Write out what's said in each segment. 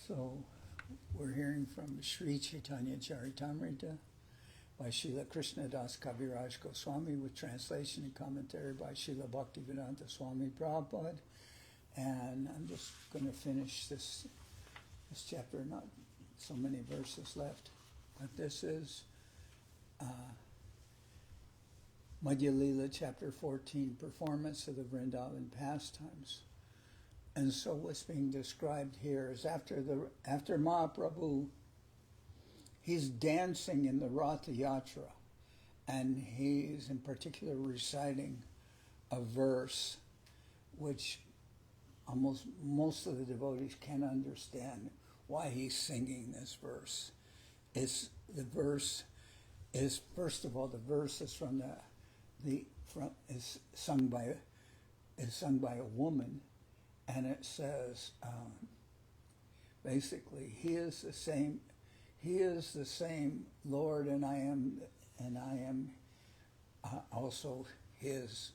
So we're hearing from Sri Chaitanya Charitamrita by Srila Krishnadas Kaviraj Goswami with translation and commentary by Srila Bhaktivedanta Swami Prabhupad. And I'm just going to finish this chapter, not so many verses left, but this is Madhya-lila chapter 14, performance of the Vrindaban pastimes. And so what's being described here is after Mahaprabhu, he's dancing in the Ratha Yatra, and he's in particular reciting a verse which almost most of the devotees can't understand why he's singing this verse. First of all, the verse is is sung by a woman. And it says, basically, He is the same Lord, and I am also His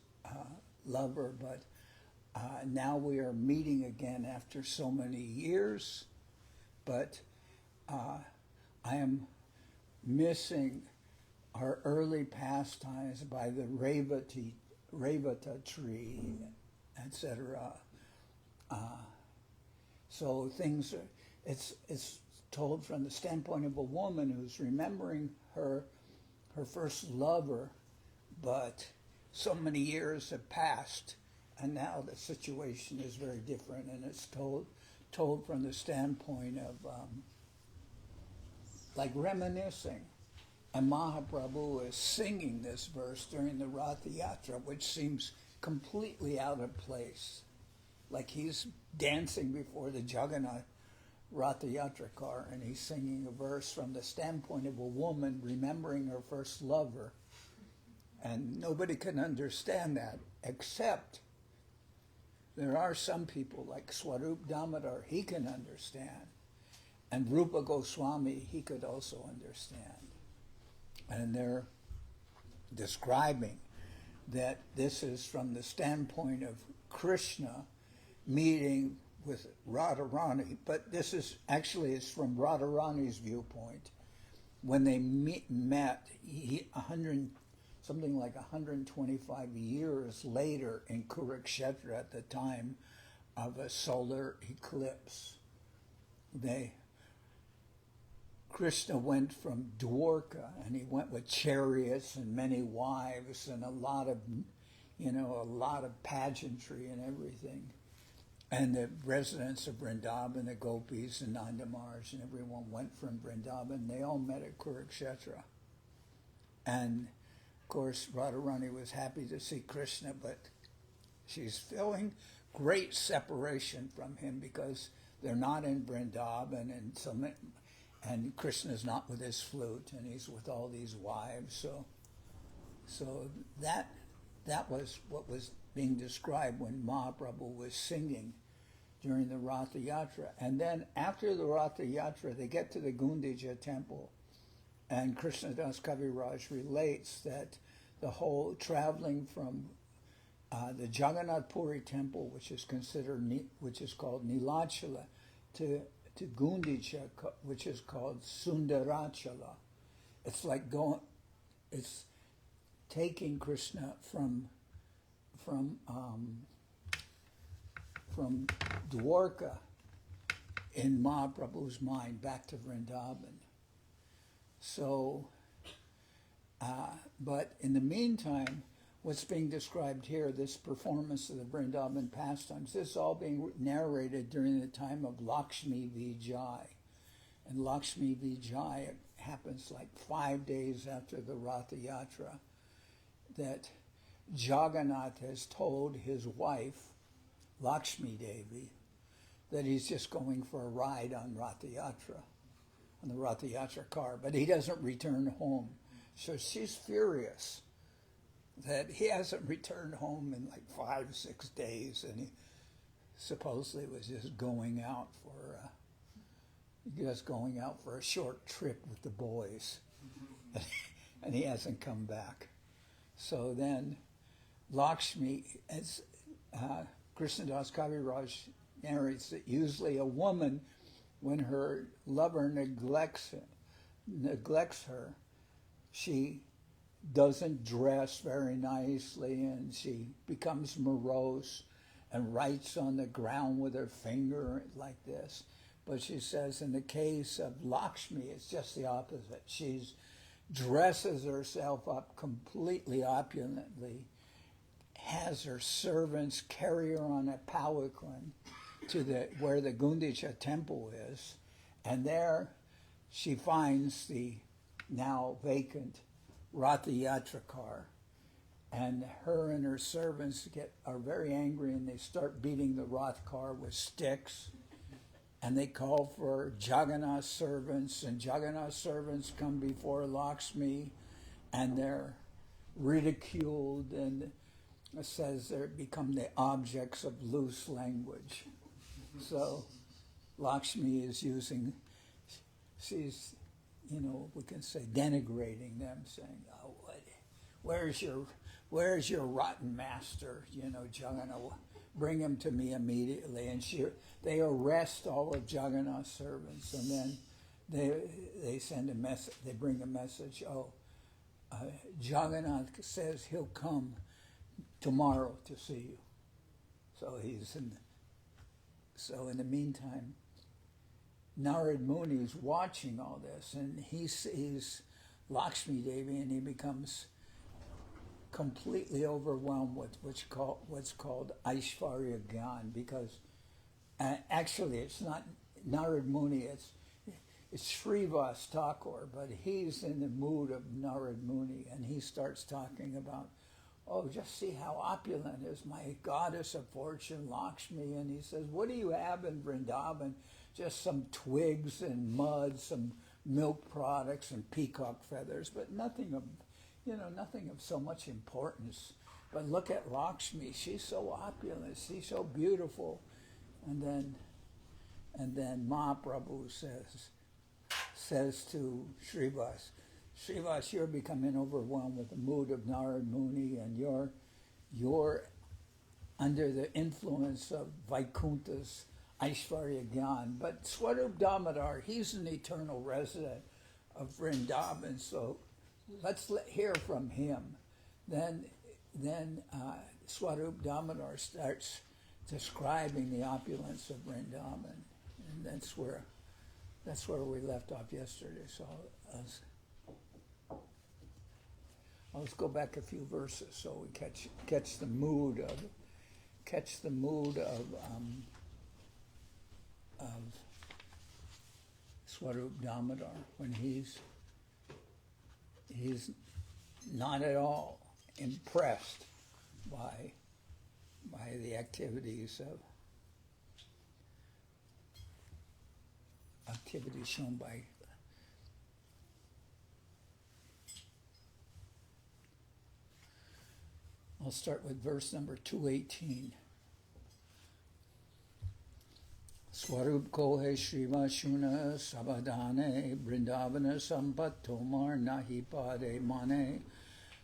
lover. But now we are meeting again after so many years. But I am missing our early pastimes by the Revata tree, etc. So things are, it's told from the standpoint of a woman who's remembering her first lover, but so many years have passed, and now the situation is very different, and it's told from the standpoint of like reminiscing. And Mahaprabhu is singing this verse during the Ratha Yatra, which seems completely out of place. Like he's dancing before the Jagannath Ratha Yatra car, and he's singing a verse from the standpoint of a woman remembering her first lover. And nobody can understand that, except there are some people like Swarup Damodar, he can understand. And Rupa Goswami, he could also understand. And they're describing that this is from the standpoint of Krishna meeting with Radharani, but this is from Radharani's viewpoint. When they met, something like 125 years later in Kurukshetra at the time of a solar eclipse, Krishna went from Dwarka, and he went with chariots and many wives and a lot of pageantry and everything. And the residents of Vrindaban, the gopis and Nandamars and everyone went from Vrindaban. They all met at Kurukshetra. And, of course, Radharani was happy to see Krishna, but she's feeling great separation from him because they're not in Vrindaban, and Krishna's not with his flute, and he's with all these wives. So that was what was being described when Mahaprabhu was singing during the Ratha Yatra. And then after the Ratha Yatra, they get to the Gundicha temple, and Krishnadas Kaviraj relates that the whole traveling from the Jagannath Puri temple, which is called Nilachala, to Gundicha, which is called Sundarachala. It's taking Krishna from Dwarka in Mahaprabhu's mind back to Vrindaban. So, but in the meantime, what's being described here, this performance of the Vrindaban pastimes, this is all being narrated during the time of Lakshmi Vijay. And Lakshmi Vijay happens like 5 days after the Ratha Yatra, that Jagannath has told his wife, Lakshmi Devi, that he's just going for a ride on Ratha Yatra, on the Ratha Yatra car, but he doesn't return home. So she's furious that he hasn't returned home in like 5-6 days, and he supposedly was just going out for a short trip with the boys, and he hasn't come back. So then Lakshmi, as Krishnadas Kaviraj narrates, that usually a woman when her lover neglects her, she doesn't dress very nicely, and she becomes morose and writes on the ground with her finger like this. But she says in the case of Lakshmi, it's just the opposite. She dresses herself up completely opulently, has her servants carry her on a palanquin to where the Gundicha temple is, and there she finds the now vacant Ratha Yatra car, and her and her servants are very angry, and they start beating the Rath car with sticks, and they call for Jagannath's servants, and Jagannath's servants come before Lakshmi, and they're ridiculed, and it says they become the objects of loose language. So Lakshmi is she's, we can say denigrating them, saying, "Oh, where's your rotten master? Jagannath, bring him to me immediately." And they arrest all of Jagannath's servants, and then they send a message. They bring a message. Jagannath says he'll come tomorrow to see you. So in the meantime, Narad Muni is watching all this, and he sees Lakshmi Devi, and he becomes completely overwhelmed with what's called Aishvarya Gyan, because actually it's not Narad Muni, it's Srivas Thakur, but he's in the mood of Narad Muni, and he starts talking about, just see how opulent is my goddess of fortune, Lakshmi. And he says, what do you have in Vrindaban? Just some twigs and mud, some milk products and peacock feathers, but nothing of so much importance. But look at Lakshmi, she's so opulent, she's so beautiful. And then Mahaprabhu says to Srivas, Srivas, you're becoming overwhelmed with the mood of Narad Muni, and you're under the influence of Vaikuntha's Aishvarya Gyan. But Swarup Damodar, he's an eternal resident of Vrindaban, so let's hear from him. Then Swarup Damodar starts describing the opulence of Vrindaban, and that's where we left off yesterday. So let's go back a few verses so we catch the mood of Swarup Damodar when he's not at all impressed by the activities shown by I'll start with verse number 218. Swarup kohe Shriva Shuna Sabadane Vrindavana Sampat Tomar Nahi Pade Mane.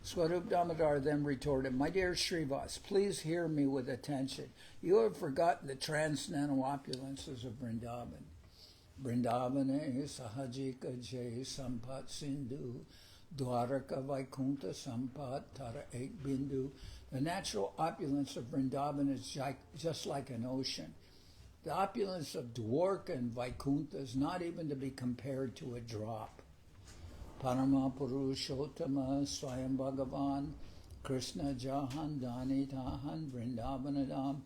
Swarup Damodar then retorted, my dear Srivas, please hear me with attention. You have forgotten the transcendental opulences of Vrindavan. Vrindavane Sahajika Jay Sampat Sindhu Dwaraka Vaikuntha Sampat Tara Ek Bindu. The natural opulence of Vrindavan is just like an ocean. The opulence of Dwarka and Vaikuntha is not even to be compared to a drop. Parama Purushottama Swayam Bhagavan Krishna Jahan Dani Tahan Vrindavanadam.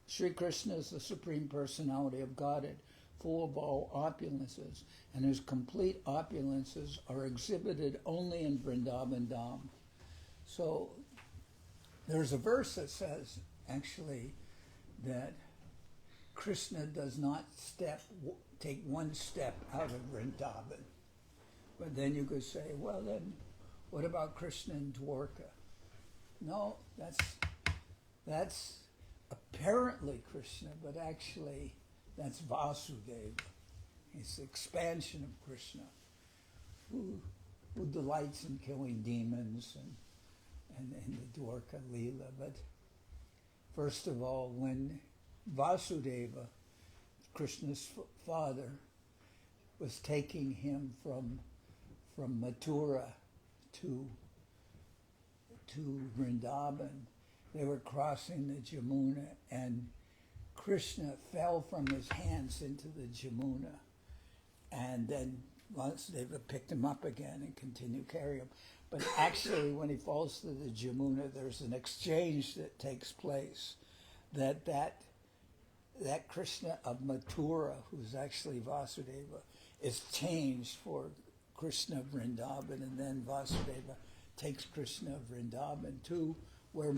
Sri Krishna is the Supreme Personality of Godhead, full of all opulences, and his complete opulences are exhibited only in Vrindavan Dham. So there's a verse that says, actually, that Krishna does not take one step out of Vrindavan. But then you could say, well then, what about Krishna and Dwarka? No, that's apparently Krishna, but actually that's Vasudeva. It's the expansion of Krishna, who delights in killing demons and the Dwarka Lila. But first of all, when Vasudeva, Krishna's father, was taking him from Mathura to Vrindaban. They were crossing the Jamuna, and Krishna fell from his hands into the Jamuna. And then Vasudeva picked him up again and continued carrying him. But actually, when he falls to the Jamuna, there's an exchange that takes place. That Krishna of Mathura, who's actually Vasudeva, is changed for Krishna of Vrindaban, and then Vasudeva takes Krishna of Vrindaban to where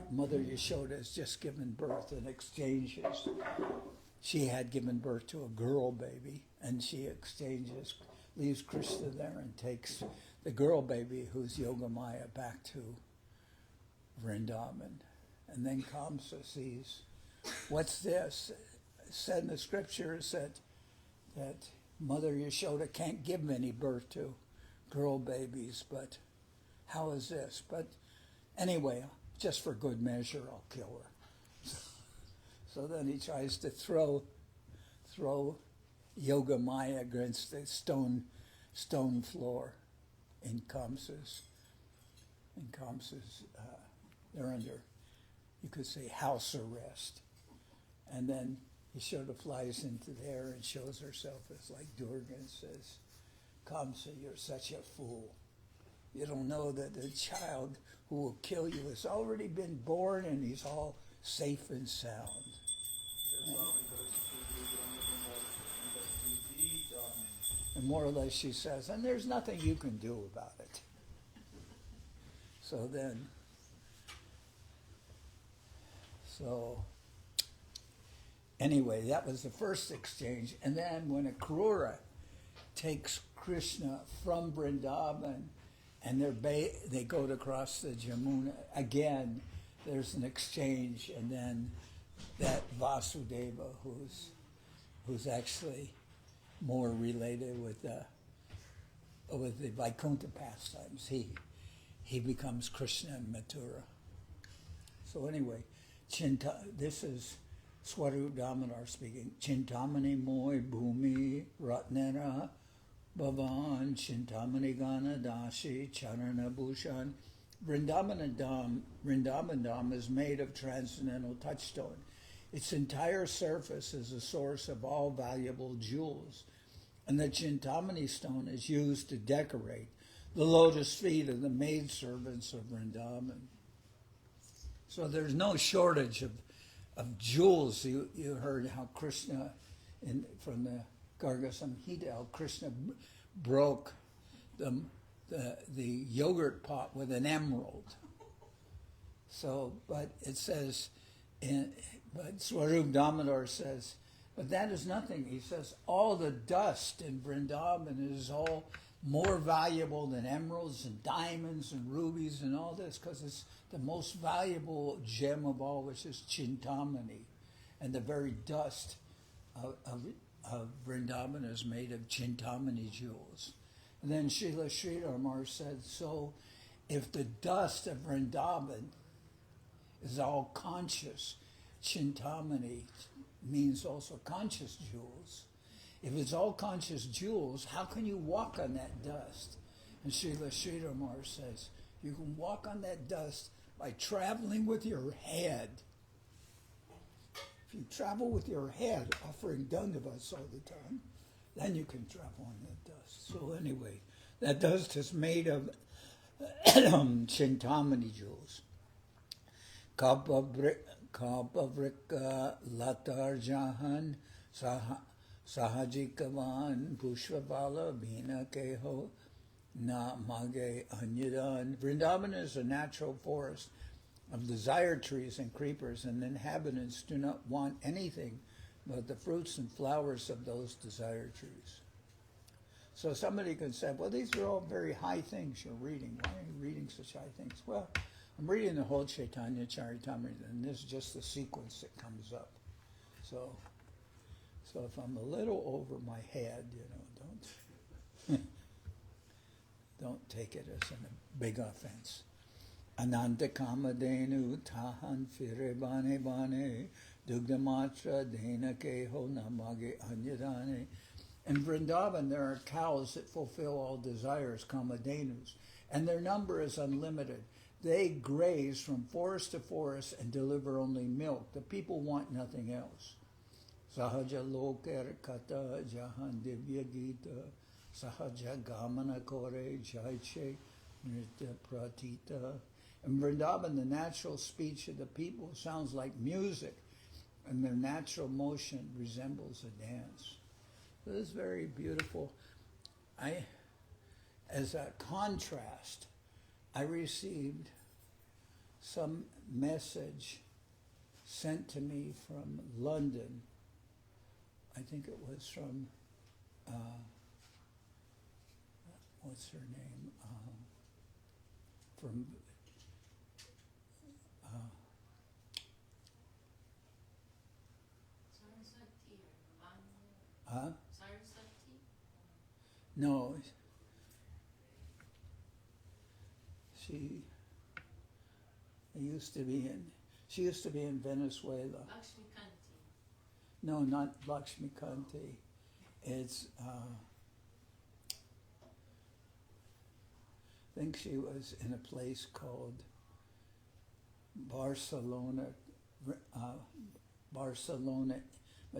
Mother Yashoda has just given birth and exchanges. She had given birth to a girl baby, and she leaves Krishna there and takes the girl baby, who's Yogamaya, back to Vrindaban. And then Kamsa sees, what's this? It said in the scriptures that Mother Yashoda can't give any birth to girl babies, but how is this? But anyway, just for good measure, I'll kill her. So then he tries to throw Yogamaya against the stone floor in Kamsa's. They're under, you could say, house arrest. And then Yashoda flies into there and shows herself as like Durga and says, Kamsa, you're such a fool. You don't know that the child who will kill you has already been born and he's all safe and sound. And more or less she says, and there's nothing you can do about it. So anyway, that was the first exchange. And then when Akrura takes Krishna from Vrindaban and they go to cross the Jamuna, again, there's an exchange, and then that Vasudeva, who's actually more related with the Vaikuntha pastimes, he becomes Krishna in Mathura. So anyway, this is Swarup Damodar speaking. Chintamani moy bhumi ratnera bhavan chintamani gana dashi charana bhushan. Vrindaban Dham is made of transcendental touchstone. Its entire surface is a source of all valuable jewels, and the Chintamani stone is used to decorate the lotus feet of the maidservants of Vrindaban. So there's no shortage of jewels. You heard how Krishna, from the Garga Samhita, how Krishna broke the yogurt pot with an emerald. So, but it says, but Swarup Damodar says, but that is nothing. He says, all the dust in Vrindaban is all more valuable than emeralds and diamonds and rubies and all this, because it's the most valuable gem of all, which is Chintamani. And the very dust of Vrindaban is made of Chintamani jewels. And then Srila Sridhar said, so if the dust of Vrindaban is all conscious, Chintamani means also conscious jewels. If it's all conscious jewels, how can you walk on that dust? And Srila Sridhar says, you can walk on that dust by traveling with your head. If you travel with your head, offering dandavats all the time, then you can travel on that dust. So anyway, that dust is made of Chintamani jewels. Kapavrika Latar Jahan Sahajikavan Pushpabala Bhina Keho Na Mage Anyadan. Vrindaban is a natural forest of desire trees and creepers, and the inhabitants do not want anything but the fruits and flowers of those desire trees. So somebody could say, well, these are all very high things you're reading. Why are you reading such high things? Well, I'm reading the whole Chaitanya Charitamrita, and this is just the sequence that comes up. So if I'm a little over my head, don't take it as a big offense. Ananta Kamadenu Tahan Fire Bane Bane Dugdamatra Dena Keho Namage Anyadane In Vrindaban, there are cows that fulfill all desires, kamadhenus, and their number is unlimited. They graze from forest to forest and deliver only milk. The people want nothing else. Sahaja loker kata jahan divya gita, sahaja gamana kore jaiche nritya pratita. In Vrindaban, the natural speech of the people sounds like music, and their natural motion resembles a dance. So this is very beautiful. As a contrast, I received some message sent to me from London. I think it was from, what's her name? From, no, she used to be in Venezuela. Lakshmi Kanti. No, not Lakshmi Kanti. It's, I think she was in a place called Barcelona, but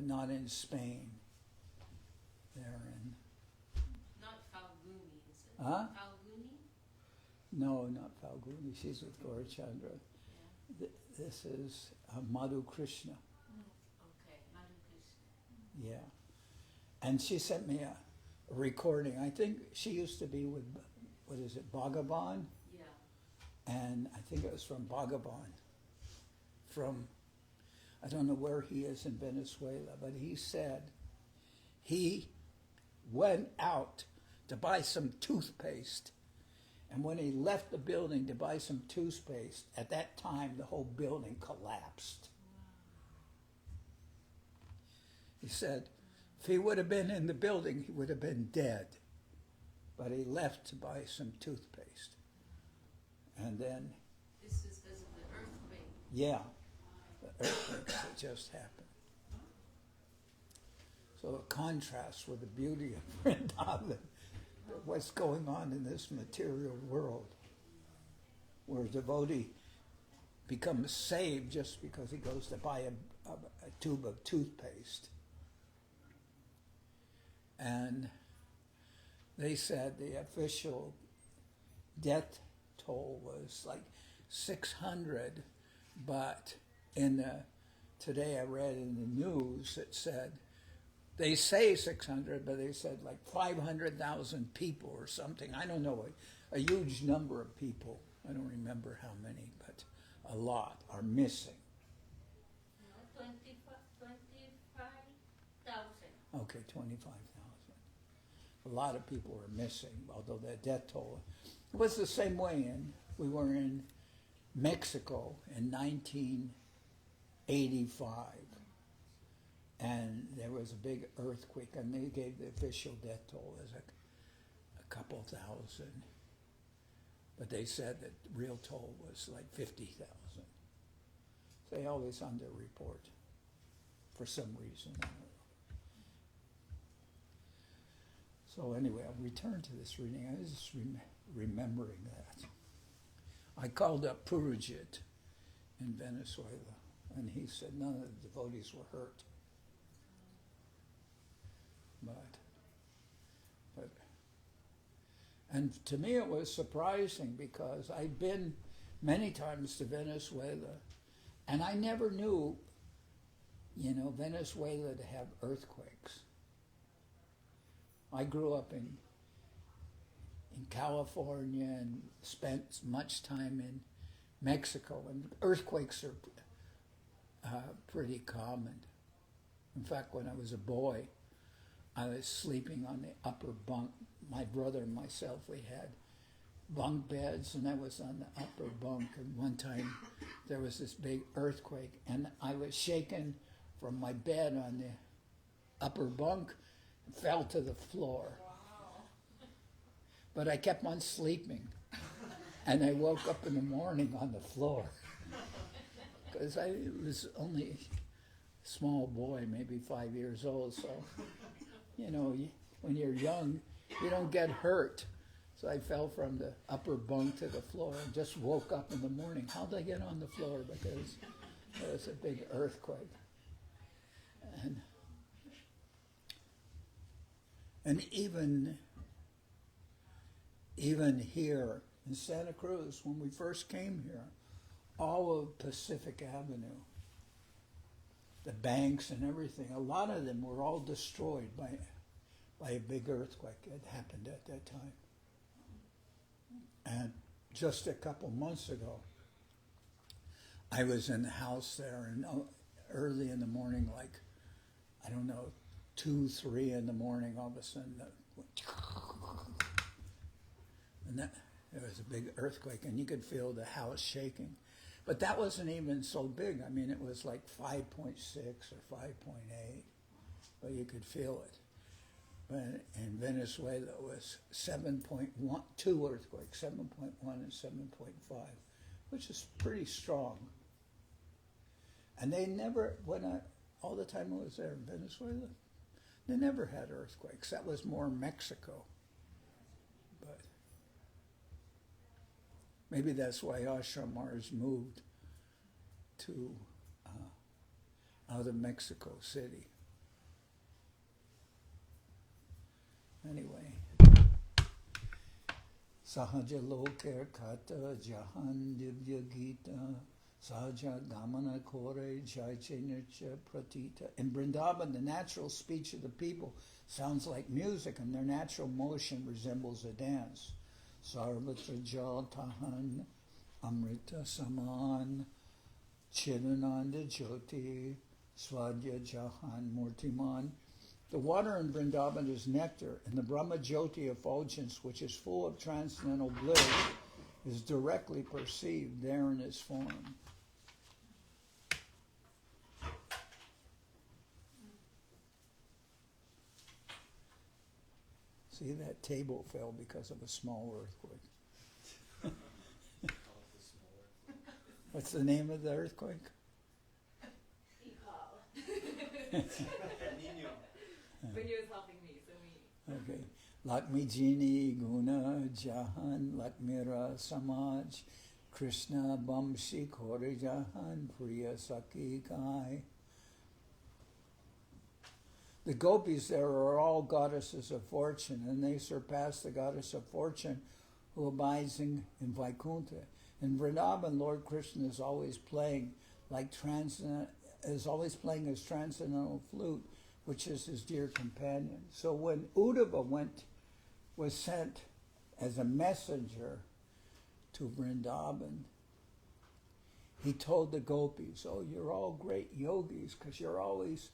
not in Spain. They're in. Not Falguni, is it? Huh? Falguni? No, not Falguni. She's with Gaurachandra. Yeah. This is Madhu Krishna. Okay, Madhu Krishna. Yeah. And she sent me a recording. I think she used to be with, what is it, Bhagavan? Yeah. And I think it was from Bhagavan. From, I don't know where he is in Venezuela, but he said he went out to buy some toothpaste. And when he left the building to buy some toothpaste, at that time the whole building collapsed. He said if he would have been in the building, he would have been dead. But he left to buy some toothpaste. And then... This is because of the earthquake. Yeah, the earthquakes that just happened. So a contrast with the beauty of Vrindavan, what's going on in this material world, where a devotee becomes saved just because he goes to buy a tube of toothpaste. And they said the official death toll was like 600, but today I read in the news it said, they say 600, but they said like 500,000 people or something. I don't know, a huge number of people. I don't remember how many, but a lot are missing. No, 25,000. Okay, 25,000. A lot of people are missing, although the death toll. It was the same way we were in Mexico in 1985. And there was a big earthquake, and they gave the official death toll as a couple thousand. But they said that the real toll was like 50,000. They always underreport for some reason. I don't know. So anyway, I'll return to this reading. I was just remembering that. I called up Purajit in Venezuela, and he said none of the devotees were hurt. And to me it was surprising because I'd been many times to Venezuela, and I never knew, Venezuela to have earthquakes. I grew up in California and spent much time in Mexico, and earthquakes are pretty common. In fact, when I was a boy, I was sleeping on the upper bunk. My brother and myself, we had bunk beds, and I was on the upper bunk. And one time there was this big earthquake, and I was shaken from my bed on the upper bunk and fell to the floor. But I kept on sleeping, and I woke up in the morning on the floor because I was only a small boy, maybe 5 years old, so when you're young, you don't get hurt. So I fell from the upper bunk to the floor and just woke up in the morning. How did I get on the floor? Because there was a big earthquake. And even here in Santa Cruz, when we first came here, all of Pacific Avenue, the banks and everything, a lot of them were all destroyed by a big earthquake that happened at that time. And just a couple months ago, I was in the house there, and early in the morning, like, I don't know, 2, 3 in the morning, all of a sudden, and there was a big earthquake, and you could feel the house shaking. But that wasn't even so big. I mean, it was like 5.6 or 5.8, but you could feel it. But in Venezuela, it was 7.1, 2 earthquakes, 7.1 and 7.5, which is pretty strong. And they never, all the time I was there in Venezuela, they never had earthquakes. That was more Mexico. But maybe that's why Ashramars moved to out of Mexico City. Anyway, Sahaja Loker Kata Jahan Divya Gita Sahaja Gamana Kore Chaitanya Pratita. In Vrindaban, the natural speech of the people sounds like music, and their natural motion resembles a dance. Sarvatra Jal Tahan Amrita Saman Chidananda Jyoti Swadya Jahan Murtiman. The water in Vrindaban is nectar, and the Brahma Jyoti effulgence, which is full of transcendental bliss, is directly perceived there in its form. See, that table fell because of a small earthquake. What's the name of the earthquake? When he was helping me, so we... Okay. Lakshmi Jini Guna Jahan Lakmira Samaj Krishna Bamshi Kore Jahan Priya Saki Kai. The gopis there are all goddesses of fortune, and they surpass the goddess of fortune who abides in Vaikuntha. In Vrindaban, Lord Krishna is always playing his transcendental flute, which is his dear companion. So when Uddhava was sent as a messenger to Vrindaban, he told the gopis, "Oh, you're all great yogis because you're always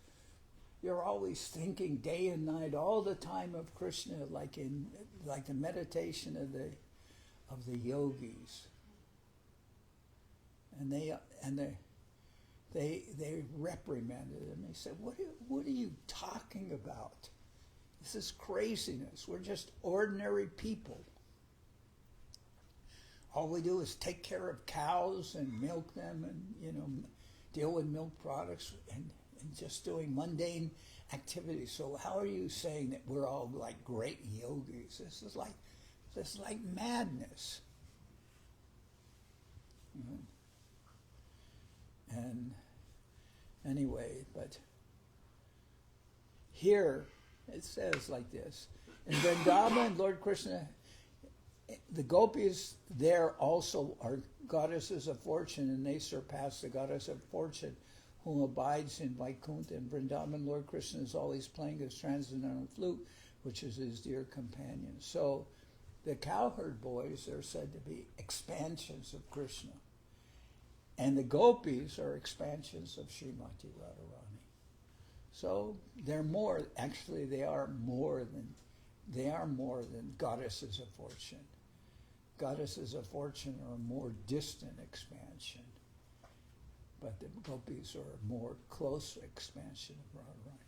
thinking day and night, all the time of Krishna, like the meditation of the yogis." And they reprimanded him. They said, what are you talking about? This is craziness. We're just ordinary people. All we do is take care of cows and milk them and, deal with milk products and just doing mundane activities. So how are you saying that we're all like great yogis? This is like madness. And anyway, but here it says like this. In Vrindaban, Lord Krishna, the gopis there also are goddesses of fortune, and they surpass the goddess of fortune who abides in Vaikuntha. In Vrindaban, Lord Krishna is always playing his transcendental flute, which is his dear companion. So the cowherd boys are said to be expansions of Krishna. And the gopis are expansions of Srimati Radharani. So they are more than goddesses of fortune. Goddesses of fortune are a more distant expansion, but the gopis are a more close expansion of Radharani.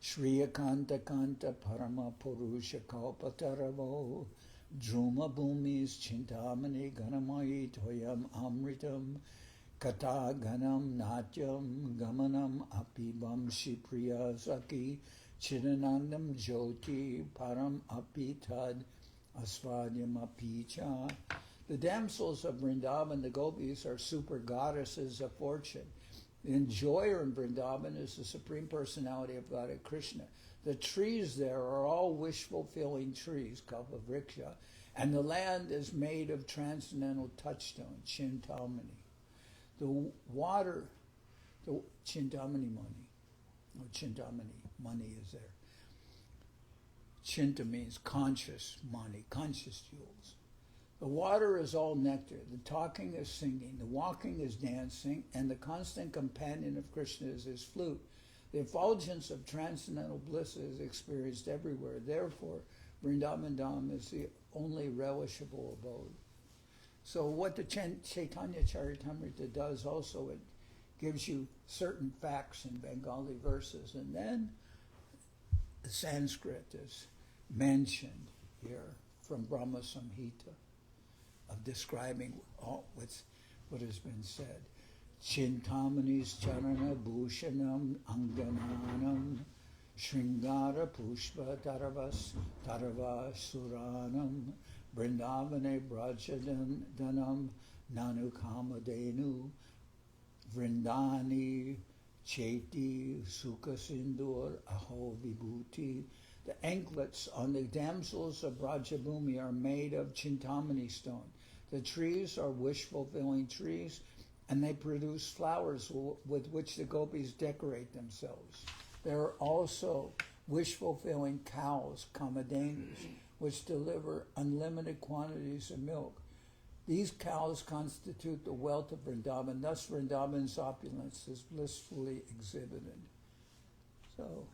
Shriya Kanta Kanta Parama Purusha Kalpataravo Druma Bhumis Chintamani Ganamayi Toyam Amritam Kata Ganam Natyam Gamanam Apibam Shipriya Saki Chidanandam Jyoti Param Apitad Asvadyam Apicha. The damsels of Vrindavan, the gopis, are super goddesses of fortune. The enjoyer in Vrindavan is the Supreme Personality of Godhead Krishna. The trees there are all wish-fulfilling trees, Kalpavriksha, and the land is made of transcendental touchstone, Chintamani. The water, the Chintamani money, no, Chintamani, money is there. Chinta means conscious money, conscious jewels. The water is all nectar, the talking is singing, the walking is dancing, and the constant companion of Krishna is his flute. The effulgence of transcendental bliss is experienced everywhere. Therefore, Vrindavan Dham is the only relishable abode. So what the Chaitanya Charitamrita does also, it gives you certain facts in Bengali verses, and then the Sanskrit is mentioned here from Brahma Samhita of describing all what has been said. Chintamani's charana bhushanam angananam Shringara Pushpa Tarava Suranam Vrindavane Brajadanam Nanukamadenu Vrindani Cheti Sukha Sindur Aho Vibhuti. The anklets on the damsels of Brajabhumi are made of Chintamani stone. The trees are wish-fulfilling trees, and they produce flowers with which the gopis decorate themselves. There are also wish-fulfilling cows, kamadenus, which deliver unlimited quantities of milk. These cows constitute the wealth of Vrindavan. Thus, Vrindavan's opulence is blissfully exhibited. So,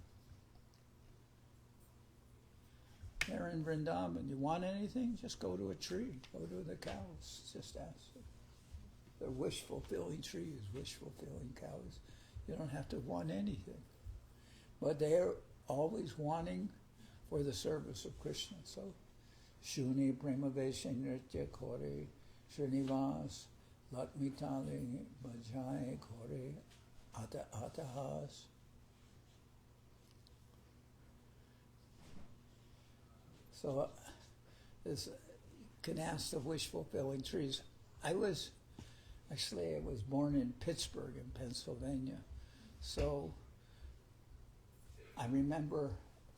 they're in Vrindavan. You want anything? Just go to a tree. Go to the cows. Just ask them. They're wish-fulfilling trees, wish-fulfilling cows. You don't have to want anything. But they're always wanting for the service of Krishna. So, Shuni Premavesha Nritya Kore, Srinivas, Lakshmi Vijay Kore, Atahas. So, this canasta of wish-fulfilling trees. I was born in Pittsburgh in Pennsylvania. So, I remember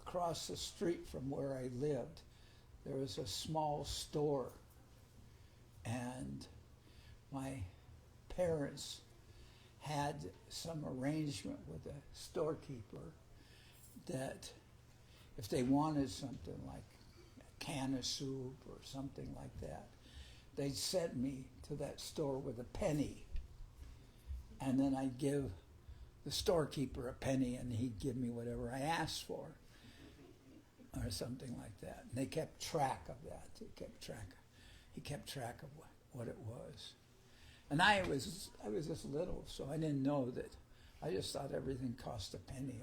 across the street from where I lived, there was a small store, and my parents had some arrangement with a storekeeper that if they wanted something like a can of soup or something like that, they'd send me to that store with a penny, and then I'd give the storekeeper a penny, and he'd give me whatever I asked for, or something like that. And they kept track of that. He kept track of what it was. And I was just little, so I didn't know that. I just thought everything cost a penny.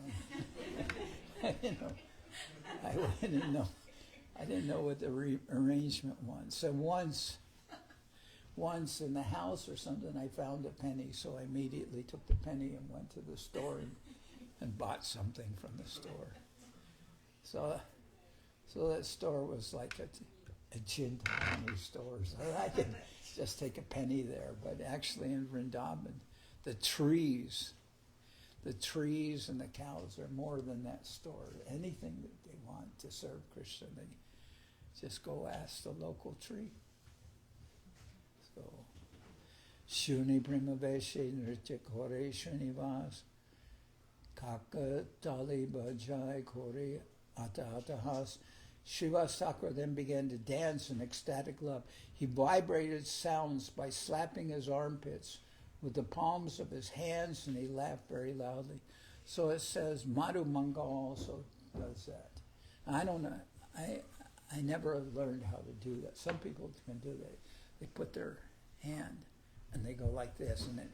I didn't know. I didn't know what the arrangement was. So once in the house or something, I found a penny, so I immediately took the penny and went to the store and bought something from the store. So that store was like a Chintamani store, so I could just take a penny there. But actually in Vrindavan, the trees and the cows are more than that store. Anything that they want to serve Krishna, they just go ask the local tree. So, Shuni Primaveshe Nritya Kore Srinivas, Kaka Tali Bhajai Kore Atahas. Srivas Thakur then began to dance in ecstatic love. He vibrated sounds by slapping his armpits with the palms of his hands, and he laughed very loudly. So it says Madhu Manga also does that. I don't know. I never learned how to do that. Some people can do that. They put their hand and they go like this, and it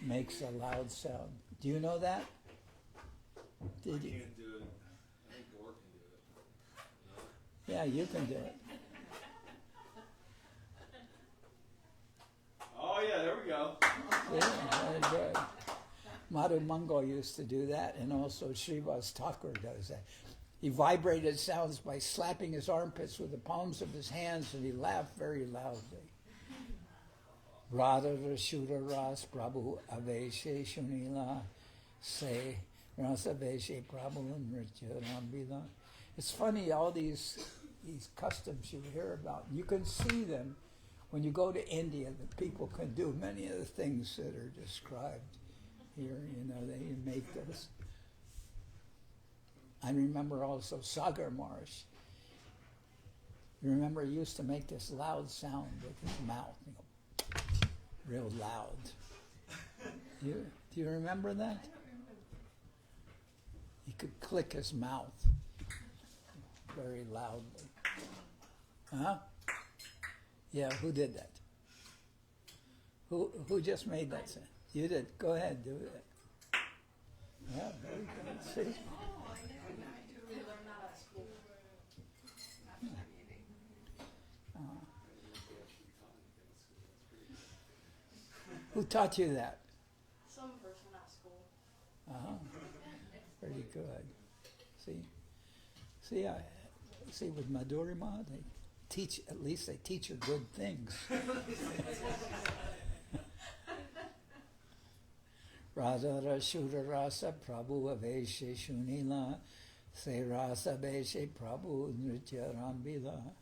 makes a loud sound. Do you know that? Did you? I can't do it. I think Gore can do it. No? Yeah, you can do it. Oh yeah, there we go. Yeah, very good. Madhu Mangal used to do that, and also Srivas Thakur does that. He vibrated sounds by slapping his armpits with the palms of his hands, and he laughed very loudly. Radha Rashuda Ras Prabhu Aveshe Shunila Se Rasa Aveshe Prabhu Nritya Rambila. It's funny, all these customs you hear about, you can see them when you go to India. The people can do many of the things that are described here. They make this. I remember also Sagar Marsh. You remember he used to make this loud sound with his mouth, real loud. Do you remember that? He could click his mouth very loudly. Huh? Yeah, who did that? Who just made that sound? You did. Go ahead, do it. Yeah, very good. See? Who taught you that? Some person at school. Pretty good. See, with Madhurima, they teach. At least they teach her good things. Radha Rashuda Rasa Prabhu Aveshe Shunila Se Rasa Aveshe Prabhu Nritya Rambila.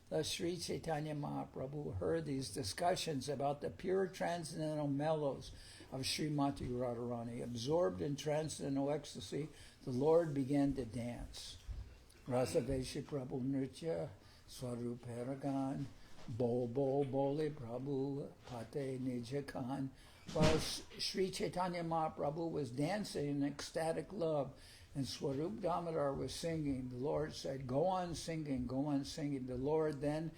Thus Sri Chaitanya Mahaprabhu heard these discussions about the pure transcendental mellows of Srimati Radharani. Absorbed in transcendental ecstasy, the Lord began to dance. Rasa Aveshe Prabhu Nritya Swarup Haragan Bol Bol Bole Prabhu Pate Nijakan. While Sri Chaitanya Mahaprabhu was dancing in ecstatic love and Swarup Damodar was singing, the Lord said, go on singing, go on singing. The Lord then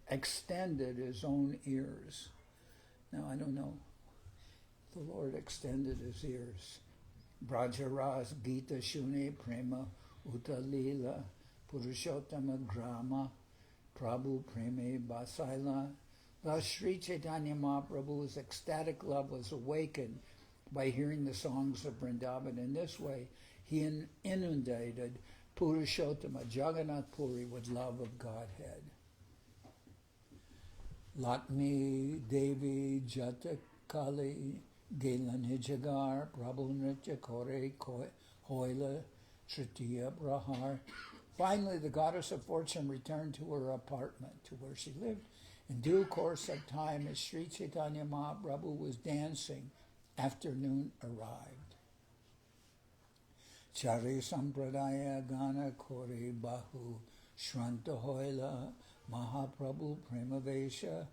extended his own ears. Now, I don't know. The Lord extended his ears. Brajaras Gita Shune Prema Uta Lila Purushottama Grama Prabhu Preme Basaila. Thus, Sri Chaitanya Mahaprabhu's ecstatic love was awakened by hearing the songs of Vrindaban. In this way, he inundated Purushottama, Jagannath Puri, with love of Godhead. Lakshmi Devi Jata Kali Gelanijagar Prabhu Nritya Kore Hoila Tritiya Brahar. Finally, the goddess of fortune returned to her apartment, to where she lived. In due course of time, as Sri Chaitanya Mahaprabhu was dancing, afternoon arrived. Chari Sampradaya Gana Kori Bahu Shranta Hoila Mahaprabhu Premavesha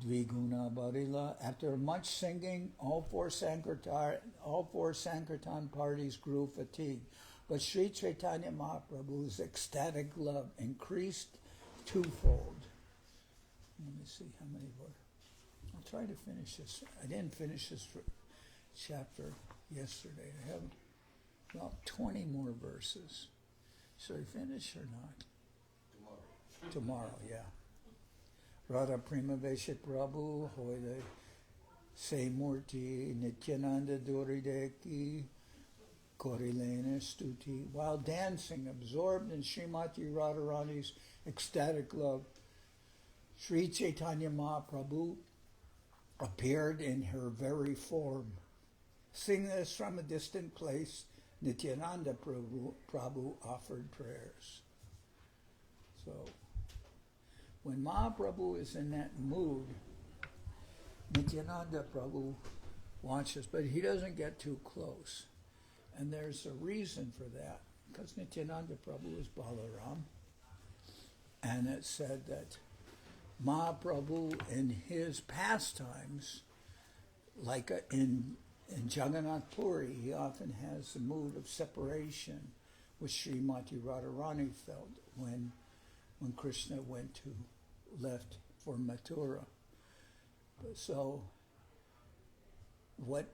Dviguna Barila. After much singing, all four Sankirtan parties grew fatigued. But Sri Chaitanya Mahaprabhu's ecstatic love increased twofold. Let me see how many were. I'll try to finish this. I didn't finish this chapter yesterday. I have about 20 more verses. Should I finish or not? Tomorrow, yeah. Radha Premavesha Prabhu Hoile Se Murti Nityananda Dorideki Korilena Stuti. While dancing, absorbed in Srimati Radharani's ecstatic love, Sri Chaitanya Mahaprabhu appeared in her very form. Seeing this from a distant place, Nityananda Prabhu offered prayers. So, when Mahaprabhu is in that mood, Nityananda Prabhu watches, but he doesn't get too close. And there's a reason for that, because Nityananda Prabhu is Balaram. And it said that Mahaprabhu in his pastimes, like in Jagannath Puri, he often has the mood of separation, which Srimati Radharani felt when Krishna left for Mathura. So what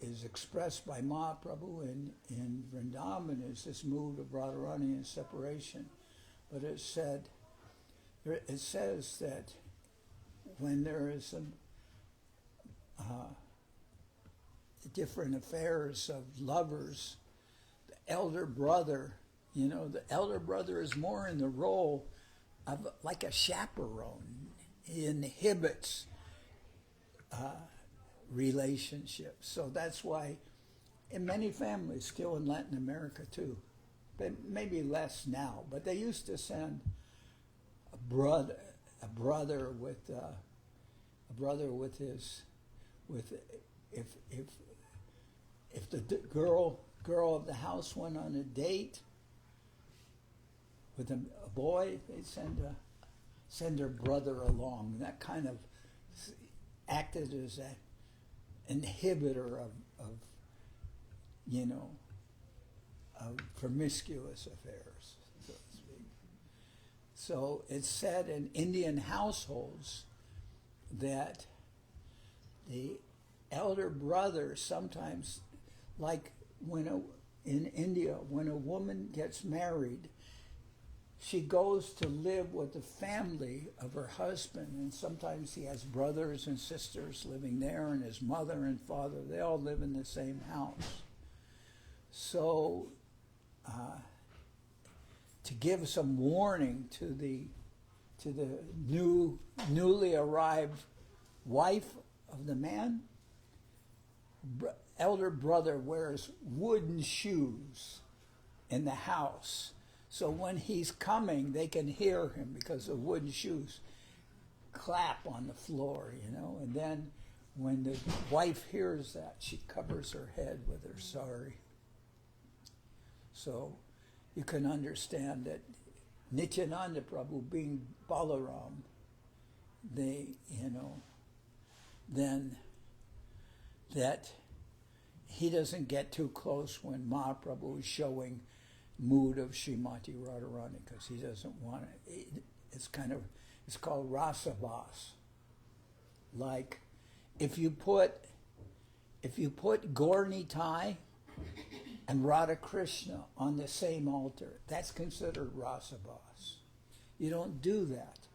is expressed by Mahaprabhu in Vrindaban is this mood of Radharani and separation. But it says that when there is different affairs of lovers, the elder brother, the elder brother is more in the role of like a chaperone. He inhibits relationships. So that's why in many families, still in Latin America too, but maybe less now, but they used to send a brother with his, if the girl of the house went on a date with a boy, they'd send her brother along. That kind of acted as an inhibitor of promiscuous affairs, so to speak. So it's said in Indian households that the elder brother sometimes, like in India, when a woman gets married, she goes to live with the family of her husband, and sometimes he has brothers and sisters living there, and his mother and father, they all live in the same house. So to give some warning to the newly arrived wife of the man, elder brother wears wooden shoes in the house. So when he's coming, they can hear him because the wooden shoes clap on the floor, And then when the wife hears that, she covers her head with her sari. So you can understand that Nityananda Prabhu being Balaram, then that he doesn't get too close when Mahaprabhu is showing mood of Srimati Radharani, because he doesn't want it. It's called rasavas. Like if you put Gaur Nitai and Radha Krishna on the same altar, that's considered rasavas. You don't do that,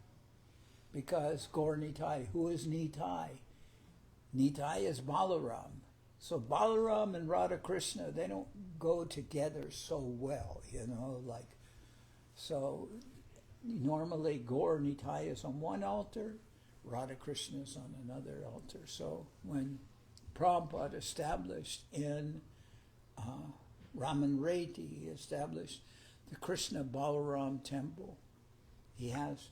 because Gaur Nitai, who is Nitai? Nitai is Balaram. So Balaram and Radha Krishna, they don't go together so well, so normally Gaur Nitai is on one altar, Radha Krishna is on another altar. So when Prabhupada established in Raman Reti, he established the Krishna Balaram temple. He has,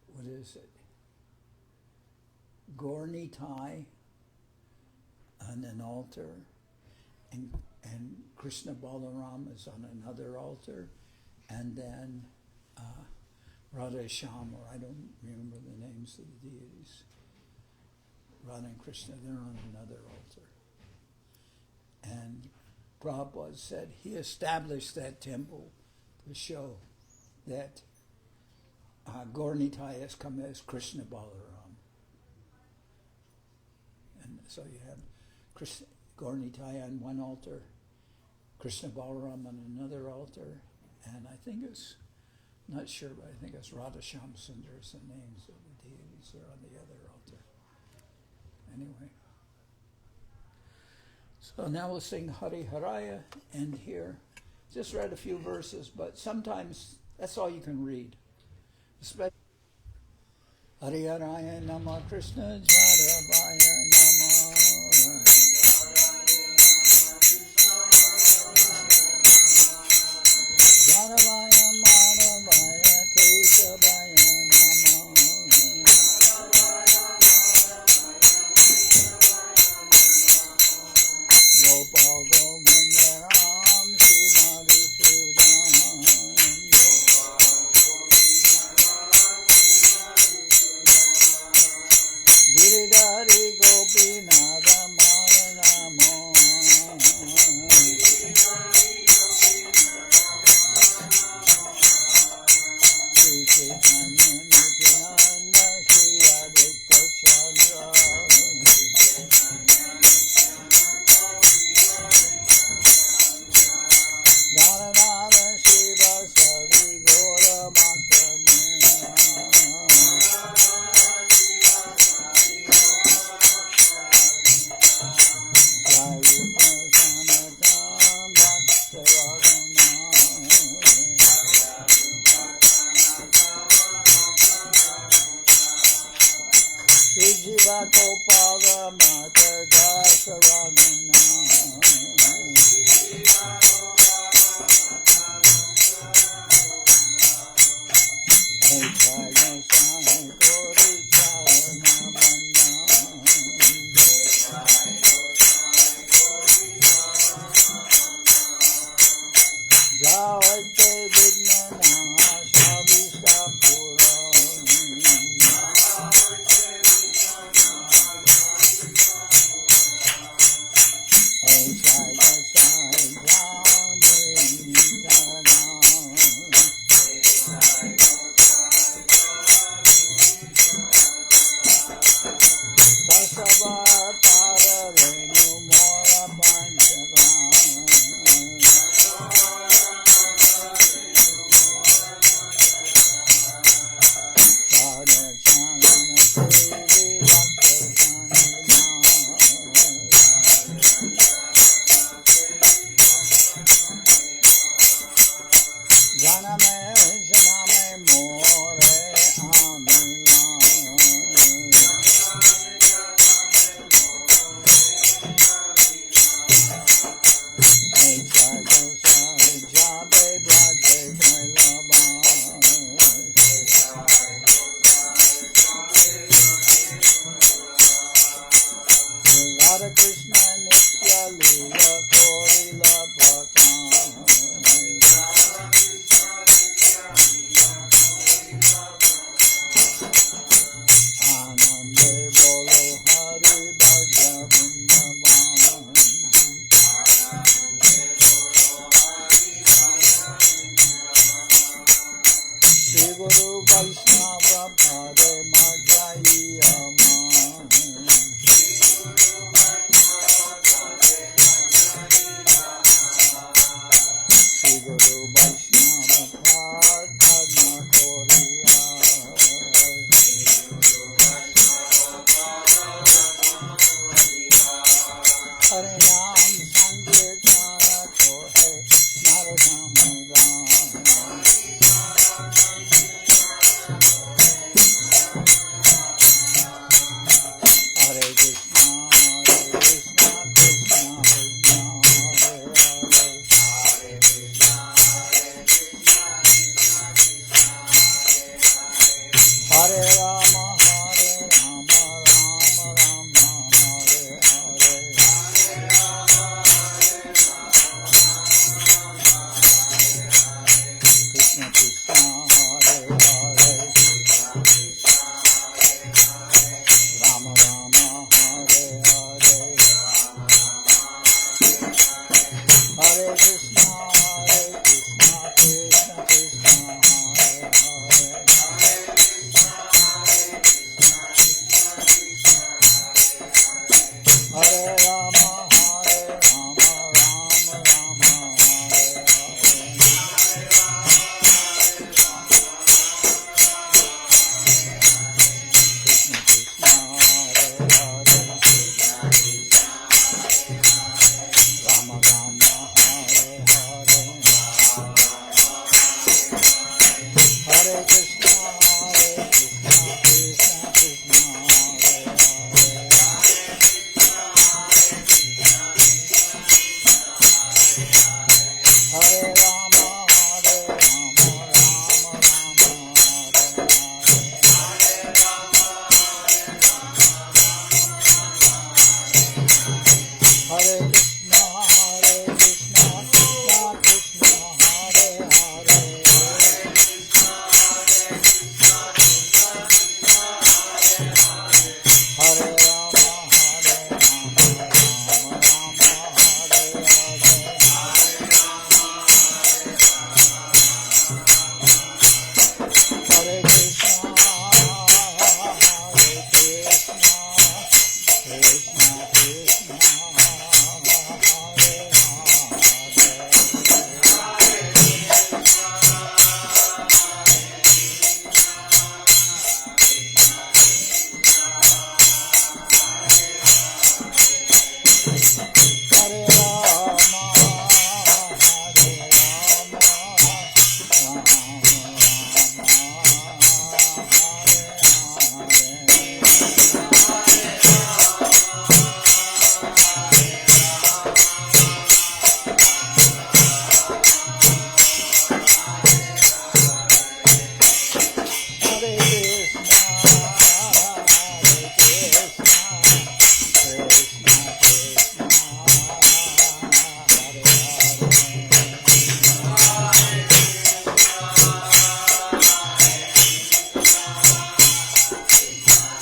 what is it? Gaur Nitai on an altar, and Krishna Balaram is on another altar, and then Radha Sham, or I don't remember the names of the deities, Radha and Krishna, they're on another altar. And Prabhupada said he established that temple to show that Gaur Nitai has come as Krishna Balaram. And so you have Gaur Nitai on one altar, Krishna Balaram on another altar, and I think it's, not sure, but I think it's Radha Sham Sundar is the names of the deities are on the other altar. Anyway. So now we'll sing Hari Haraya, end here. Just read a few verses, but sometimes that's all you can read. Especially Hari Haraya Nama Krishna Chaitanya Nama. Jaravaya Madhavaya Keshavaya Nama. Gopal Govinda Ram Shimali Sudan. Giridhari Gopinatha Maranamo. Sri Chaitanya Nityananda Sri Advaita Chandra. Vaishnava Pade Madhya-lila Sri Guru Vaishnava Pradhana Koriya Hare Ram Sankirtana Kohe Naradamadan Hare Krishna Krishna Krishna Hare Hare Rama Rama Rama Hare Hare Krishna Krishna Hare Hare Rama Rama Hare Hare Hare Krishna Krishna Krishna Hare Hare Hare Rama Rama Rama Hare Hare Krishna Krishna Hare Hare Rama Rama Hare Hare Hare Krishna Krishna Krishna Hare Hare Hare Rama Rama Rama Hare Krishna Krishna Krishna Hare Hare Hare Rama Rama Hare Hare Hare Krishna Krishna Krishna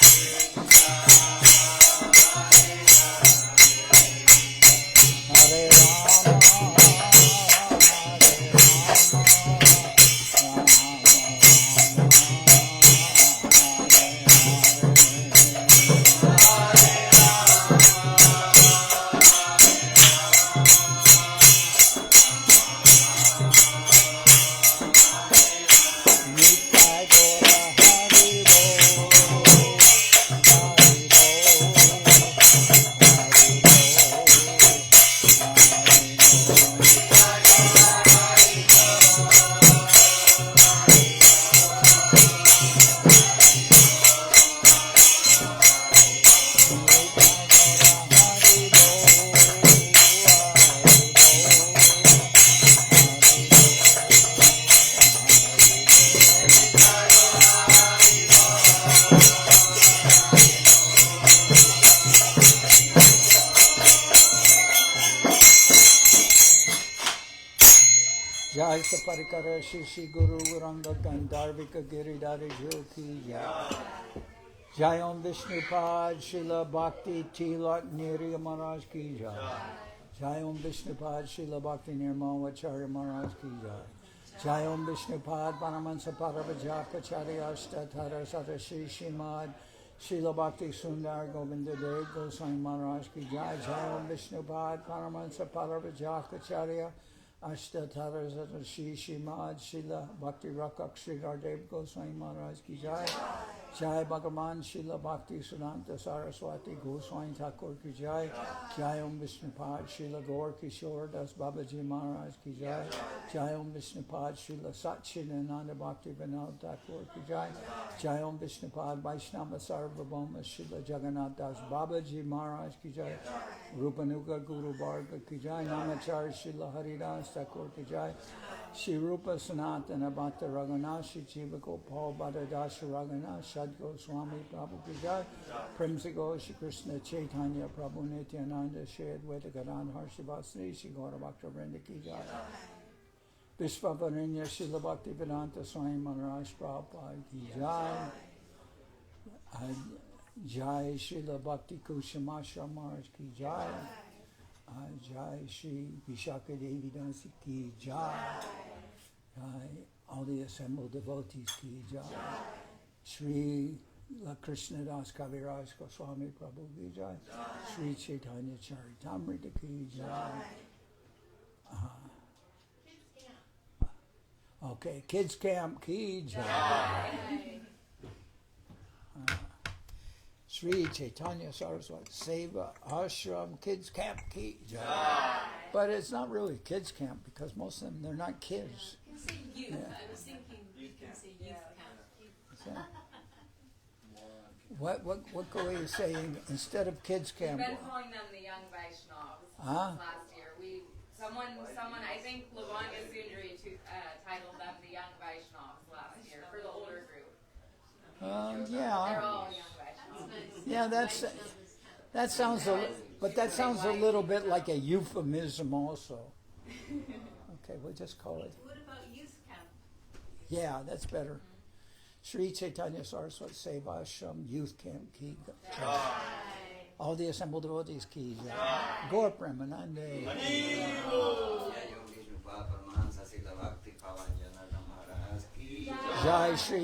Hare Hare Rama Hare Rama Jai Saparikara Shishi Guru Varanga Gandharvika Giridhari Jyoki Jai. Jai Om Vishnupad Srila Bhakti Tilak Nirya Maharaj Ki Jai. Jai Om Vishnupad Srila Bhakti Nirmal Acharya Maharaj Ki Jai. Jai Om Vishnupad Paramahansa Paravajakacharya Ashtatara Sata Shri Srimad Srila Bhakti Sundar Govinda Dev Goswami Maharaj Ki Jai. Jai Om Vishnupad Paramahansa Paravajakacharya Ashtatara Sata Shri Srimad Srila Bhakti Rakak Sridhar Dev Goswami Maharaj Ki Jai. Jai Bhagavan Srila Bhakti Siddhanta Saraswati Goswami Thakur Ki Jai. Jai Om Vishnupad Srila Gaur Kishore Das Babaji Maharaj Ki Jai. Jai Om Vishnupad Srila Satchidananda Bhaktivedanta Thakur Ki Jai. Jai Om Vishnupad Vaishnava Sarvabhauma Srila Jagannath Das Babaji Maharaj Ki Jai. Rupanuga Guru Bharga Ki Jai. Namachar Srila Haridas Thakur Ki Jai. Shri Rupa Sanatana Bhatta Raghunath Shri Jiva Gopal Bhattadasa Raghunath Shad Goswami Prabhu Ki Jai. Primsigo Shri Krishna Chaitanya Prabhu Nityananda Shri Advaita Gadadhar Shivasri Shri Gaura Bhaktivinoda Ki Jai. Vishvavarinya Srila Bhaktivedanta Swami Maharaj Prabhupad Ki Jai. Jai Srila Bhakti Kushamashra Maharaj Ki Jai. Jai Shri Vishaka Devi Dasi Ki Jai. Jai all the assembled devotees Ki Jai. Sri Krishnadas Kaviraj Goswami Prabhu Ki Jai. Sri Chaitanya Charitamrita Ki Jai. Okay, Kids Camp Ki Jai. Sri Chaitanya Saraswat Seva Ashram Kids Camp Ki Jai. But it's not really kids camp because most of them, they're not kids. You can say youth. Yeah. I was thinking you can say youth camp. What go you saying instead of kids camp? We've been calling them the young Vaishnavas Huh? since last year. Someone, I think Lavanya Sundari titled them the young Vaishnavas last year for the older group. They're Yeah, all young Vaishnavas. yeah. That sounds that sounds a little bit like a euphemism also. Okay, we'll just call it. What about youth camp? Yeah, that's better. Sri Chaitanya Saraswat Seva Ashram Youth Camp Ki Jai. All the assembled devotees Ki Jai. Gaur Premanande. Jai Om Vishnupad Paramahansa Srila Bhakti Pavan Janardan Maharaj Ki Jai Sri